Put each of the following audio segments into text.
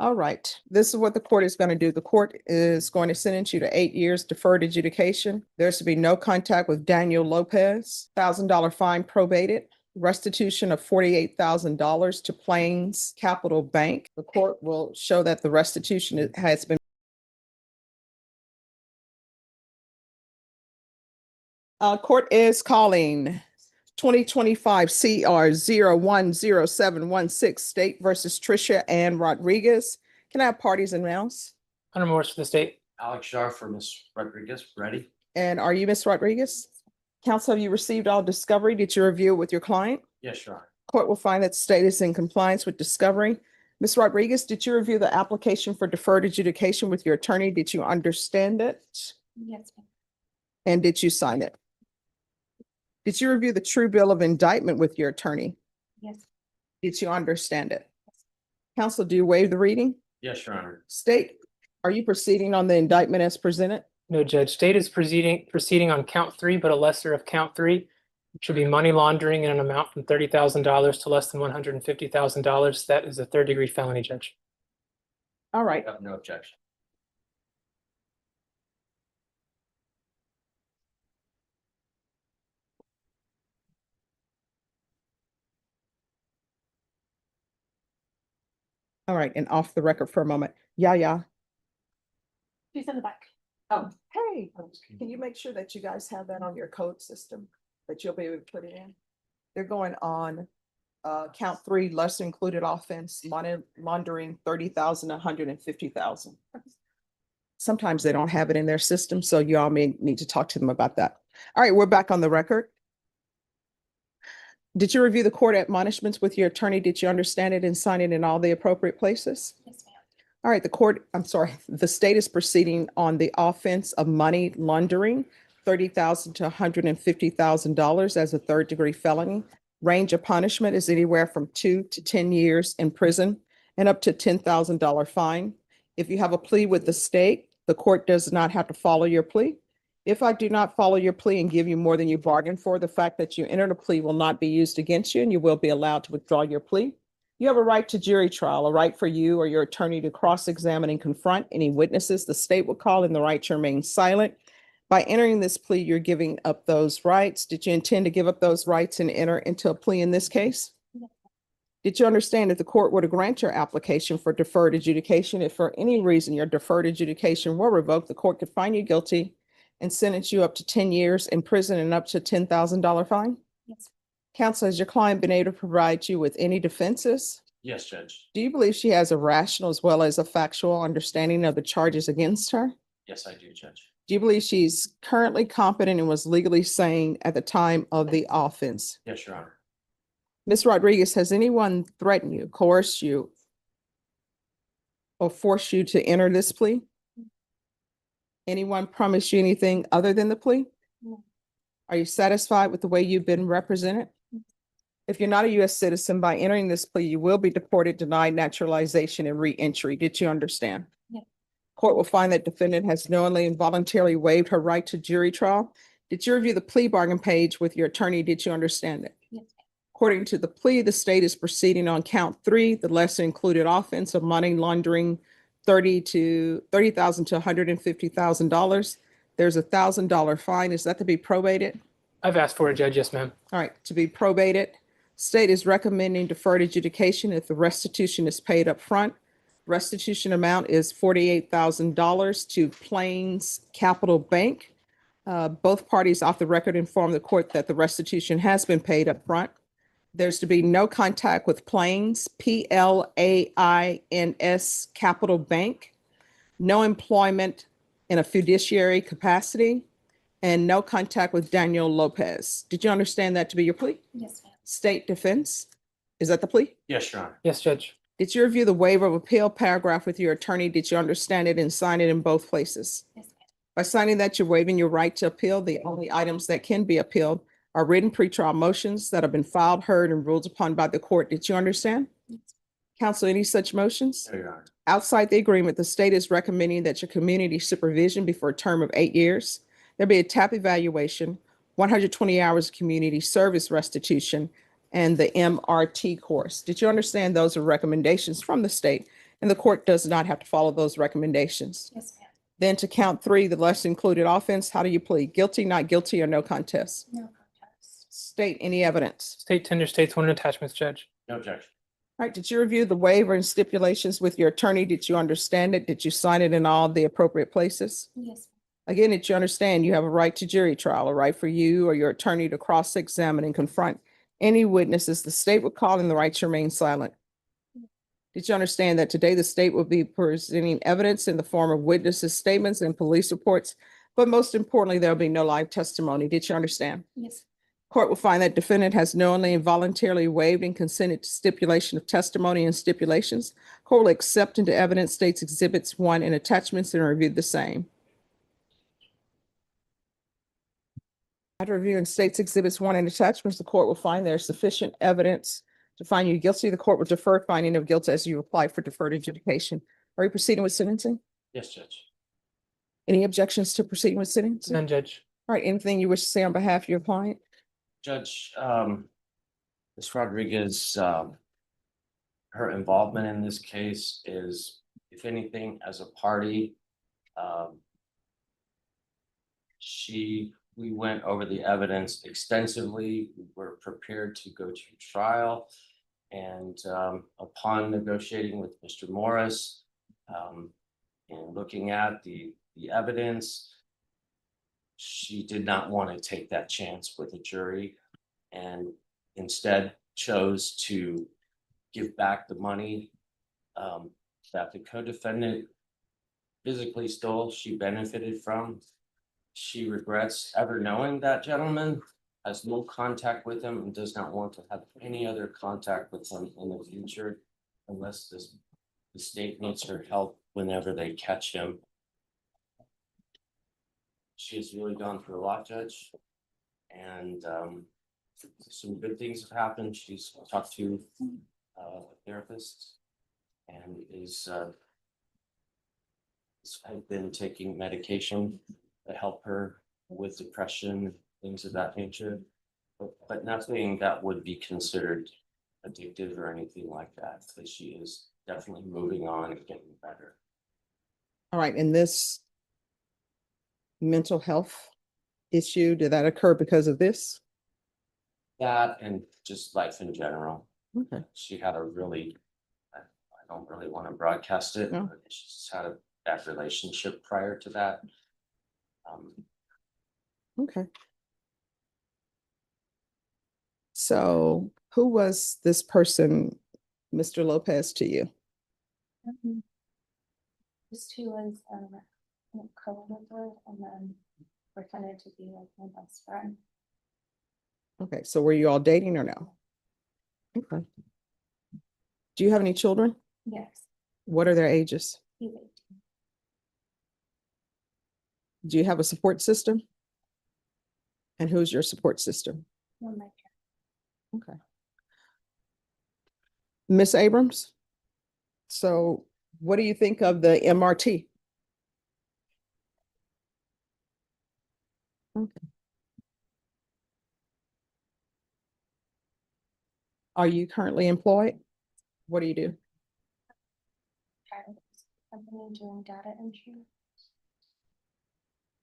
All right, this is what the court is going to do. The court is going to sentence you to 8 years deferred adjudication. There's to be no contact with Daniel Lopez, $1,000 fine probated, restitution of $48,000 to Plains Capital Bank. The court will show that the restitution has been. Court is calling 2025 CR 010716 State versus Trisha Rodriguez. Can I have parties and rounds? Hunter Morris for the state. Alex Shar for Ms. Rodriguez, ready? And are you Ms. Rodriguez? Counsel, have you received all discovery? Did you review it with your client? Yes, Your Honor. Court will find that the state is in compliance with discovery. Ms. Rodriguez, did you review the application for deferred adjudication with your attorney? Did you understand it? Yes, ma'am. And did you sign it? Did you review the true bill of indictment with your attorney? Yes. Did you understand it? Counsel, do you waive the reading? Yes, Your Honor. State, are you proceeding on the indictment as presented? No, Judge. State is proceeding on count 3, but a lesser of count 3. It should be money laundering in an amount from $30,000 to less than $150,000. That is a third-degree felony, Judge. All right. I have no objection. All right, and off the record for a moment. Yeah. She's in the back. Oh, hey, can you make sure that you guys have that on your code system, that you'll be able to put it in? They're going on count 3, lesser included offense, money laundering, 30,000, 150,000. Sometimes they don't have it in their system, so y'all may need to talk to them about that. All right, we're back on the record. Did you review the court admonishments with your attorney? Did you understand it and sign it in all the appropriate places? Yes, ma'am. All right, the state is proceeding on the offense of money laundering, $30,000 to $150,000 as a third-degree felony. Range of punishment is anywhere from 2 to 10 years in prison and up to $10,000 fine. If you have a plea with the state, the court does not have to follow your plea. If I do not follow your plea and give you more than you bargained for, the fact that you entered a plea will not be used against you and you will be allowed to withdraw your plea. You have a right to jury trial, a right for you or your attorney to cross-examine and confront any witnesses the state will call, and the right to remain silent. By entering this plea, you're giving up those rights. Did you intend to give up those rights and enter into a plea in this case? Yes. Did you understand that the court were to grant your application for deferred adjudication? If for any reason your deferred adjudication were revoked, the court could find you guilty and sentence you up to 10 years in prison and up to $10,000 fine? Yes. Counsel, has your client been able to provide you with any defenses? Yes, Judge. Do you believe she has a rational as well as a factual understanding of the charges against her? Yes, I do, Judge. Do you believe she's currently competent and was legally sane at the time of the offense? Yes, Your Honor. Ms. Rodriguez, has anyone threatened you, coerced you, or forced you to enter this plea? Anyone promised you anything other than the plea? No. Are you satisfied with the way you've been represented? If you're not a U.S. citizen, by entering this plea, you will be deported, denied naturalization, and re-entry. Did you understand? Yes. Court will find that defendant has knowingly and voluntarily waived her right to jury trial. Did you review the plea bargain page with your attorney? Did you understand it? Yes. According to the plea, the state is proceeding on count 3, the lesser included offense of money laundering, $30,000 to $150,000. There's a $1,000 fine. Is that to be probated? I've asked for it, Judge. Yes, ma'am. All right, to be probated. State is recommending deferred adjudication if the restitution is paid up front. Restitution amount is $48,000 to Plains Capital Bank. Both parties off the record inform the court that the restitution has been paid up front. There's to be no contact with Plains, PLAINS Capital Bank, no employment in a fiduciary capacity, and no contact with Daniel Lopez. Did you understand that to be your plea? Yes, ma'am. State defense, is that the plea? Yes, Your Honor. Yes, Judge. Did you review the waiver of appeal paragraph with your attorney? Did you understand it and sign it in both places? Yes, ma'am. By signing that, you're waiving your right to appeal. The only items that can be appealed are written pretrial motions that have been filed, heard, and ruled upon by the court. Did you understand? Yes. Counsel, any such motions? No, Your Honor. Outside the agreement, the state is recommending that your community supervision be for a term of 8 years. There'll be a TAP evaluation, 120 hours of community service restitution, and the MRT course. Did you understand those are recommendations from the state and the court does not have to follow those recommendations. Yes, ma'am. Then to count three, the lesser included offense, how do you plead? Guilty, not guilty, or no contest? No contest. State any evidence. State tender states one in attachments, Judge. No objection. All right, did you review the waiver and stipulations with your attorney? Did you understand it? Did you sign it in all the appropriate places? Yes, Again, did you understand you have a right to jury trial, a right for you or your attorney to cross-examine and confront any witnesses the state would call and the right to remain silent? Did you understand that today the state will be presenting evidence in the form of witnesses' statements and police reports? But most importantly, there will be no live testimony. Did you understand? yes, Court will find that defendant has knowingly and voluntarily waived and consented to stipulation of testimony and stipulations. Court will accept into evidence states exhibits 1 and attachments and review the same. After reviewing states exhibits 1 and attachments, the court will find there is sufficient evidence to find you guilty. The court will defer finding of guilt as you apply for deferred adjudication. Are you proceeding with sentencing? Yes, Judge. Any objections to proceeding with sentencing? None, Judge. All right, anything you wish to say on behalf of your client? Judge, Ms. Rodriguez, her involvement in this case is, if anything, as a party. We went over the evidence extensively. We were prepared to go to trial. And upon negotiating with Mr. Morris, and looking at the evidence, she did not want to take that chance with a jury and instead chose to give back the money that the co-defendant physically stole, she benefited from. She regrets ever knowing that gentleman, has no contact with him, and does not want to have any other contact with him in the future unless the state needs her help whenever they catch him. She has really gone through a lot, Judge, and some good things have happened. She's talked to a therapist and has been taking medication to help her with depression, things of that nature, but nothing that would be considered addictive or anything like that. So she is definitely moving on and getting better. All right, and this mental health issue, did that occur because of this? That and just life in general. Okay. She had a really, I don't really want to broadcast it, No. but she's had a bad relationship prior to that. Okay. So who was this person, Mr. Lopez, to you? This two was a co-worker and then pretended to be like my best friend. Okay, so were you all dating or no? Okay. Do you have any children? Yes, What are their ages? he's 18. Do you have a support system? And who's your support system? One of my parents. Okay. Miss Abrams? So what do you think of the MRT? Okay. Are you currently employed? What do you do? I've been doing data entry.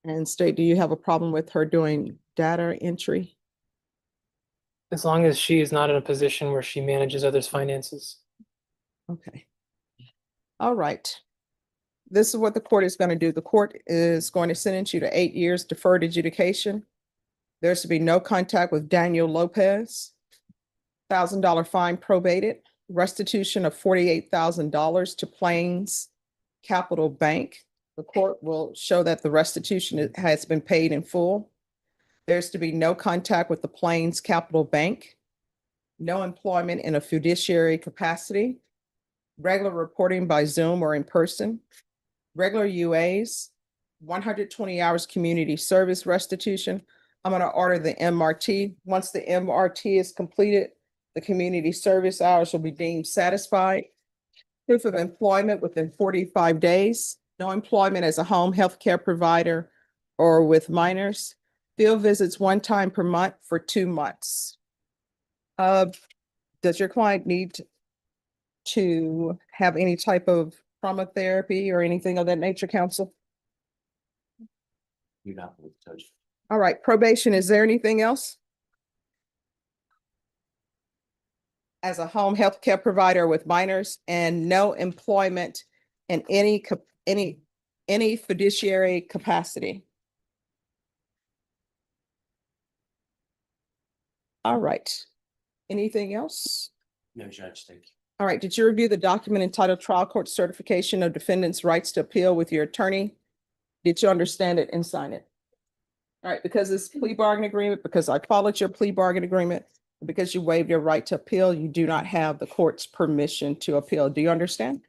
And state, do you have a problem with her doing data entry? As long as she is not in a position where she manages others' finances. Okay. All right. This is what the court is going to do. The court is going to sentence you to 8 years deferred adjudication. There's to be no contact with Daniel Lopez. $1,000 fine probated. Restitution of $48,000 to Plains Capital Bank. The court will show that the restitution has been paid in full. There's to be no contact with the Plains Capital Bank. No employment in a fiduciary capacity. Regular reporting by Zoom or in person. Regular UAs. 120 hours community service restitution. I'm going to order the MRT. Once the MRT is completed, the community service hours will be deemed satisfied. Proof of employment within 45 days. No employment as a home health care provider or with minors. Field visits 1 time per month for 2 months. Does your client need to have any type of trauma therapy or anything of that nature, counsel? You're not with Judge. All right, probation, is there anything else? As a home health care provider with minors and no employment in any fiduciary capacity. All right. Anything else? No, Judge, thank you. All right, did you review the document entitled Trial Court Certification of Defendant's Rights to Appeal with your attorney? Did you understand it and sign it? All right, because this plea bargain agreement, because I followed your plea bargain agreement, because you waived your right to appeal, you do not have the court's permission to appeal. Do you understand?